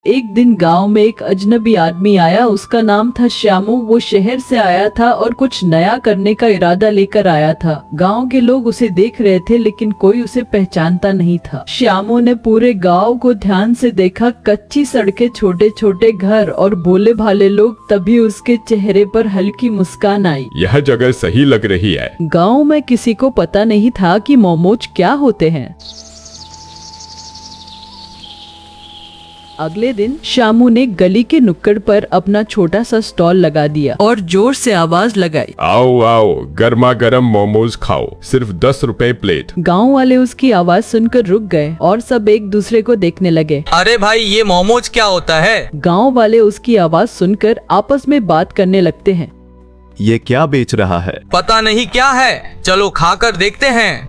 एक दिन गांव में एक अजनबी आदमी आया। उसका नाम था श्यामू। वो शहर से आया था और कुछ नया करने का इरादा लेकर आया था। गांव के लोग उसे देख रहे थे लेकिन कोई उसे पहचानता नहीं था। श्यामू ने पूरे गांव को ध्यान से देखा। कच्ची सड़कें, छोटे छोटे घर और भोले भाले लोग। तभी उसके चेहरे पर हल्की मुस्कान आई। यह जगह सही लग रही है। गांव में किसी को पता नहीं था कि मोमोज क्या होते हैं। अगले दिन श्यामू ने गली के नुक्कड़ पर अपना छोटा सा स्टॉल लगा दिया और जोर से आवाज लगाई, आओ आओ, गर्मा गर्म मोमोज खाओ, सिर्फ 10 रुपए प्लेट। गांव वाले उसकी आवाज सुनकर रुक गए और सब एक दूसरे को देखने लगे। अरे भाई, ये मोमोज क्या होता है? गांव वाले उसकी आवाज सुनकर आपस में बात करने लगते हैं। ये क्या बेच रहा है? पता नहीं क्या है, चलो खाकर देखते हैं।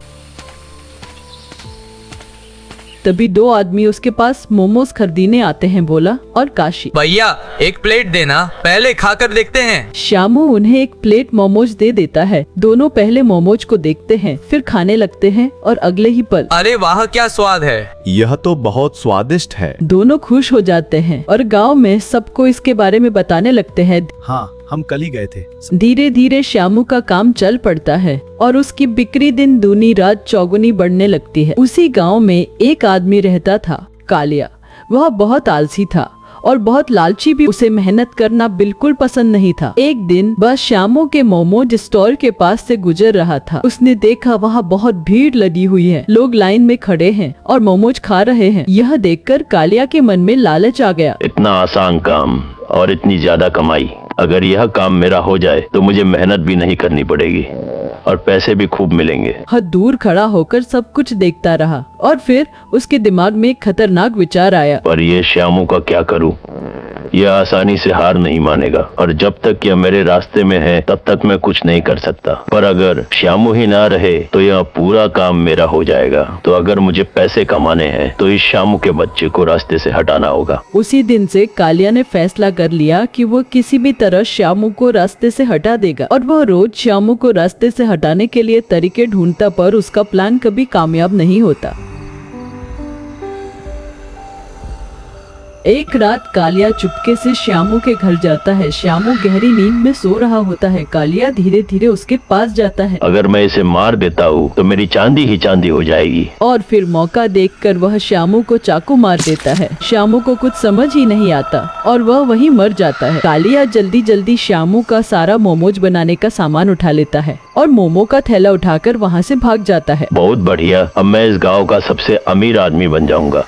तभी 2 आदमी उसके पास मोमोज खरीदने आते हैं। बोला, और काशी, भैया एक प्लेट देना, पहले खाकर देखते हैं। श्यामू उन्हें एक प्लेट मोमोज दे देता है। दोनों पहले मोमोज को देखते हैं, फिर खाने लगते हैं और अगले ही पल, अरे वाह, क्या स्वाद है! यह तो बहुत स्वादिष्ट है। दोनों खुश हो जाते हैं और गांव में सबको इसके बारे में बताने लगते हैं। हाँ, हम कल ही गए थे। धीरे धीरे श्यामू का काम चल पड़ता है और उसकी बिक्री दिन दूनी रात चौगुनी बढ़ने लगती है। उसी गांव में एक आदमी रहता था, कालिया। वह बहुत आलसी था और बहुत लालची भी। उसे मेहनत करना बिल्कुल पसंद नहीं था। एक दिन वह श्यामू के मोमोज स्टॉल के पास से गुजर रहा था। उसने देखा वहाँ बहुत भीड़ लगी हुई है। लोग लाइन में खड़े हैं और मोमोज खा रहे हैं। यह देखकर कालिया के मन में लालच आ गया। इतना आसान काम और इतनी ज्यादा कमाई, अगर यह काम मेरा हो जाए तो मुझे मेहनत भी नहीं करनी पड़ेगी और पैसे भी खूब मिलेंगे। वह दूर खड़ा होकर सब कुछ देखता रहा और फिर उसके दिमाग में एक खतरनाक विचार आया। पर ये श्यामू का क्या करूं? यह आसानी से हार नहीं मानेगा और जब तक यह मेरे रास्ते में है तब तक मैं कुछ नहीं कर सकता। पर अगर श्यामू ही ना रहे तो यह पूरा काम मेरा हो जाएगा। तो अगर मुझे पैसे कमाने हैं तो इस श्यामू के बच्चे को रास्ते से हटाना होगा। उसी दिन से कालिया ने फैसला कर लिया कि वो किसी भी तरह श्यामू को रास्ते से हटा देगा और वह रोज श्यामू को रास्ते से हटाने के लिए तरीके ढूंढता, पर उसका प्लान कभी कामयाब नहीं होता। एक रात कालिया चुपके से श्यामू के घर जाता है। श्यामू गहरी नींद में सो रहा होता है। कालिया धीरे धीरे उसके पास जाता है। अगर मैं इसे मार देता हूँ तो मेरी चांदी ही चांदी हो जाएगी। और फिर मौका देखकर वह श्यामू को चाकू मार देता है। श्यामू को कुछ समझ ही नहीं आता और वह वहीं मर जाता है। कालिया जल्दी जल्दी श्यामू का सारा मोमोज बनाने का सामान उठा लेता है और मोमो का थैला उठाकर वहाँ से भाग जाता है। बहुत बढ़िया, अब मैं इस गाँव का सबसे अमीर आदमी बन जाऊंगा।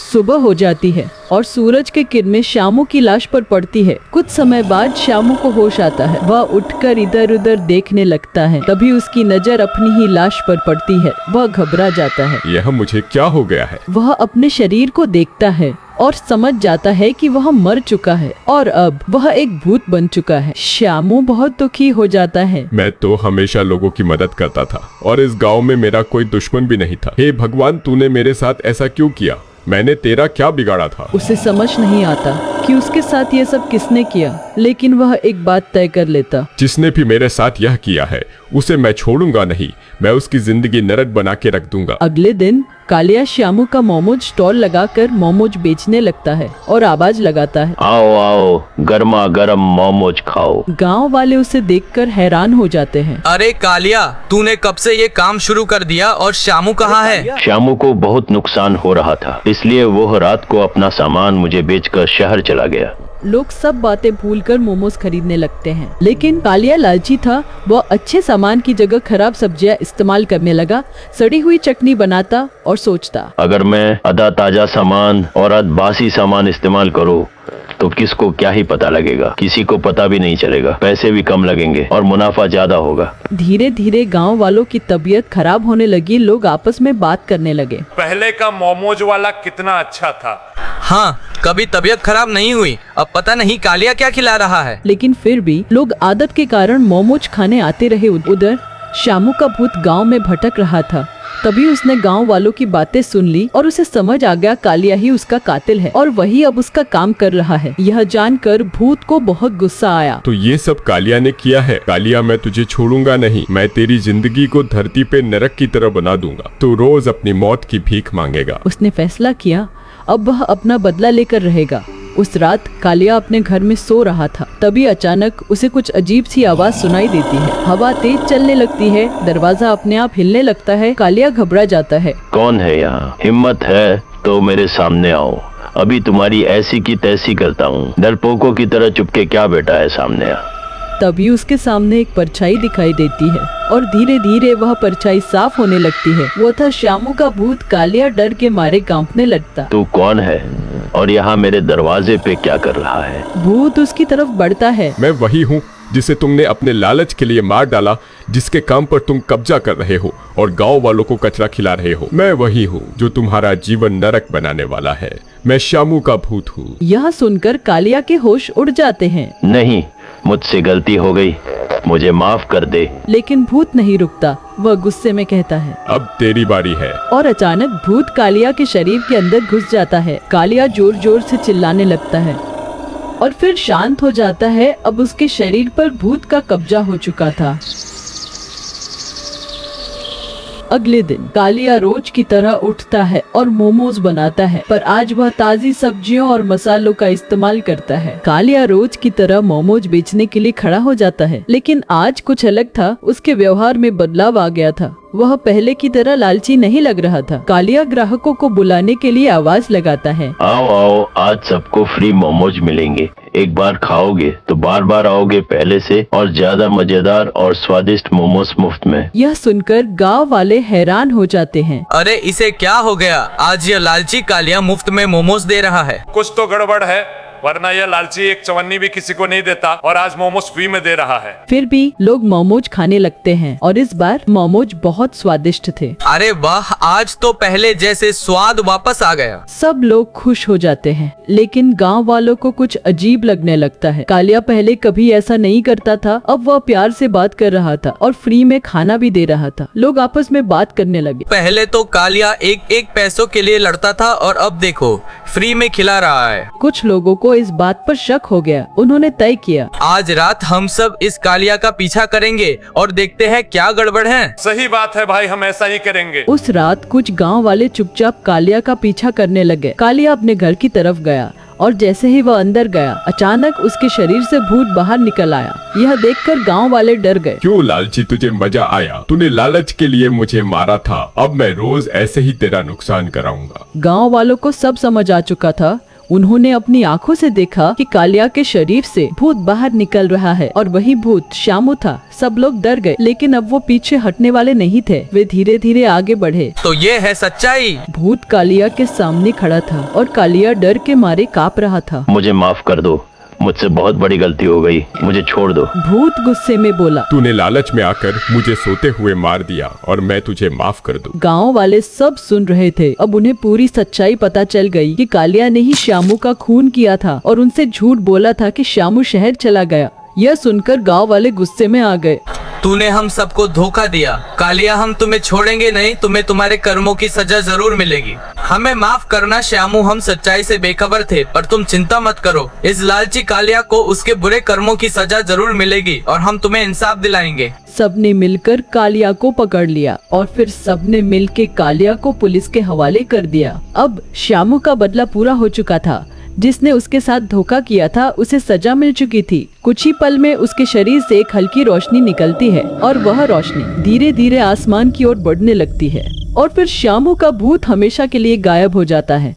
सुबह हो जाती है और सूरज के किरणें श्यामू की लाश पर पड़ती है। कुछ समय बाद श्यामू को होश आता है। वह उठकर इधर उधर देखने लगता है। तभी उसकी नजर अपनी ही लाश पर पड़ती है। वह घबरा जाता है। यह मुझे क्या हो गया है? वह अपने शरीर को देखता है और समझ जाता है कि वह मर चुका है और अब वह एक भूत बन चुका है। श्यामू बहुत दुखी हो जाता है। मैं तो हमेशा लोगों की मदद करता था और इस गांव में मेरा कोई दुश्मन भी नहीं था। हे भगवान, तूने मेरे साथ ऐसा क्यों किया? मैंने तेरा क्या बिगाड़ा था? उसे समझ नहीं आता कि उसके साथ ये सब किसने किया, लेकिन वह एक बात तय कर लेता। जिसने भी मेरे साथ यह किया है उसे मैं छोड़ूंगा नहीं। मैं उसकी जिंदगी नरक बना के रख दूंगा। अगले दिन कालिया श्यामू का मोमोज स्टॉल लगाकर मोमोज बेचने लगता है और आवाज लगाता है, आओ आओ, गर्मा गर्म मोमोज खाओ। गांव वाले उसे देखकर हैरान हो जाते हैं। अरे कालिया, तूने कब से ये काम शुरू कर दिया और श्यामू कहाँ है? श्यामू को बहुत नुकसान हो रहा था, इसलिए वो रात को अपना सामान मुझे बेचकर शहर चला गया। लोग सब बातें भूलकर मोमोज खरीदने लगते हैं, लेकिन कालिया लालची था। वह अच्छे सामान की जगह खराब सब्जियां इस्तेमाल करने लगा। सड़ी हुई चटनी बनाता और सोचता, अगर मैं आधा ताजा सामान और आधा बासी सामान इस्तेमाल करूं तो किसको क्या ही पता लगेगा, किसी को पता भी नहीं चलेगा, पैसे भी कम लगेंगे और मुनाफा ज्यादा होगा। धीरे धीरे गांव वालों की तबीयत खराब होने लगी। लोग आपस में बात करने लगे। पहले का मोमोज वाला कितना अच्छा था। हाँ, कभी तबीयत खराब नहीं हुई। अब पता नहीं कालिया क्या खिला रहा है। लेकिन फिर भी लोग आदत के कारण मोमोज खाने आते रहे। उधर श्यामू का भूत गांव में भटक रहा था। तभी उसने गांव वालों की बातें सुन ली और उसे समझ आ गया कालिया ही उसका कातिल है और वही अब उसका काम कर रहा है। यह जानकर भूत को बहुत गुस्सा आया। तो ये सब कालिया ने किया है। कालिया, मैं तुझे छोड़ूंगा नहीं। मैं तेरी जिंदगी को धरती पे नरक की तरह बना दूंगा। तू रोज अपनी मौत की भीख मांगेगा। उसने फैसला किया अब वह अपना बदला लेकर रहेगा। उस रात कालिया अपने घर में सो रहा था। तभी अचानक उसे कुछ अजीब सी आवाज सुनाई देती है। हवा तेज चलने लगती है, दरवाजा अपने आप हिलने लगता है। कालिया घबरा जाता है। कौन है यहाँ? हिम्मत है तो मेरे सामने आओ। अभी तुम्हारी ऐसी की तैसी करता हूँ। डरपोकों की तरह चुपके क्या बैठा है सामने आ। तभी उसके सामने एक परछाई दिखाई देती है और धीरे धीरे वह परछाई साफ होने लगती है। वो था श्यामू का भूत। कालिया डर के मारे कांपने लगता। तू कौन है और यहाँ मेरे दरवाजे पे क्या कर रहा है? भूत उसकी तरफ बढ़ता है। मैं वही हूँ जिसे तुमने अपने लालच के लिए मार डाला, जिसके काम पर तुम कब्जा कर रहे हो और गांव वालों को कचरा खिला रहे हो। मैं वही हूँ जो तुम्हारा जीवन नरक बनाने वाला है। मैं श्यामू का भूत हूँ। यह सुनकर कालिया के होश उड़ जाते हैं। नहीं, मुझसे गलती हो गई, मुझे माफ कर दे। लेकिन भूत नहीं रुकता। वह गुस्से में कहता है अब तेरी बारी है। और अचानक भूत कालिया के शरीर के अंदर घुस जाता है। कालिया जोर जोर से चिल्लाने लगता है और फिर शांत हो जाता है। अब उसके शरीर पर भूत का कब्जा हो चुका था। अगले दिन कालिया रोज की तरह उठता है और मोमोज बनाता है, पर आज वह ताजी सब्जियों और मसालों का इस्तेमाल करता है। कालिया रोज की तरह मोमोज बेचने के लिए खड़ा हो जाता है, लेकिन आज कुछ अलग था। उसके व्यवहार में बदलाव आ गया था। वह पहले की तरह लालची नहीं लग रहा था। कालिया ग्राहकों को बुलाने के लिए आवाज लगाता है, आओ आओ, आज सबको फ्री मोमोज मिलेंगे। एक बार खाओगे तो बार बार आओगे पहले से और ज्यादा मजेदार और स्वादिष्ट मोमोज मुफ्त में। यह सुनकर गांव वाले हैरान हो जाते हैं। अरे इसे क्या हो गया? आज ये लालची कालिया मुफ्त में मोमोज दे रहा है। कुछ तो गड़बड़ है, वरना यह लालची एक चवन्नी भी किसी को नहीं देता और आज मोमोज फ्री में दे रहा है। फिर भी लोग मोमोज खाने लगते हैं और इस बार मोमोज बहुत स्वादिष्ट थे। अरे वाह, आज तो पहले जैसे स्वाद वापस आ गया। सब लोग खुश हो जाते हैं, लेकिन गांव वालों को कुछ अजीब लगने लगता है। कालिया पहले कभी ऐसा नहीं करता था। अब वह प्यार से बात कर रहा था और फ्री में खाना भी दे रहा था। लोग आपस में बात करने लगे। पहले तो कालिया एक एक पैसों के लिए लड़ता था और अब देखो फ्री में खिला रहा है। कुछ लोगों को इस बात पर शक हो गया। उन्होंने तय किया, आज रात हम सब इस कालिया का पीछा करेंगे और देखते हैं क्या गड़बड़ है। सही बात है भाई, हम ऐसा ही करेंगे। उस रात कुछ गांव वाले चुपचाप कालिया का पीछा करने लगे। कालिया अपने घर की तरफ गया और जैसे ही वह अंदर गया, अचानक उसके शरीर से भूत बाहर निकल आया। यह देखकर गांव वाले डर गए। क्यों लालची, तुझे मजा आया? तूने लालच के लिए मुझे मारा था। अब मैं रोज ऐसे ही तेरा नुकसान कराऊंगा। गांव वालों को सब समझ आ चुका था। उन्होंने अपनी आंखों से देखा कि कालिया के शरीर से भूत बाहर निकल रहा है और वही भूत श्यामू था। सब लोग डर गए, लेकिन अब वो पीछे हटने वाले नहीं थे। वे धीरे धीरे आगे बढ़े। तो ये है सच्चाई। भूत कालिया के सामने खड़ा था और कालिया डर के मारे कांप रहा था। मुझे माफ कर दो, मुझसे बहुत बड़ी गलती हो गई, मुझे छोड़ दो। भूत गुस्से में बोला, तूने लालच में आकर मुझे सोते हुए मार दिया और मैं तुझे माफ कर दूं। गांव वाले सब सुन रहे थे। अब उन्हें पूरी सच्चाई पता चल गई कि कालिया ने ही श्यामू का खून किया था और उनसे झूठ बोला था कि श्यामू शहर चला गया। यह सुनकर गांव वाले गुस्से में आ गए। तूने हम सबको धोखा दिया कालिया, हम तुम्हें छोड़ेंगे नहीं। तुम्हें तुम्हारे कर्मों की सजा जरूर मिलेगी। हमें माफ करना श्यामू, हम सच्चाई से बेखबर थे, पर तुम चिंता मत करो। इस लालची कालिया को उसके बुरे कर्मों की सजा जरूर मिलेगी और हम तुम्हें इंसाफ दिलाएंगे। सबने मिलकर कालिया को पकड़ लिया और फिर सबने मिलकर कालिया को पुलिस के हवाले कर दिया। अब श्यामू का बदला पूरा हो चुका था। जिसने उसके साथ धोखा किया था उसे सजा मिल चुकी थी। कुछ ही पल में उसके शरीर से एक हल्की रोशनी निकलती है और वह रोशनी धीरे धीरे आसमान की ओर बढ़ने लगती है और फिर श्यामू का भूत हमेशा के लिए गायब हो जाता है।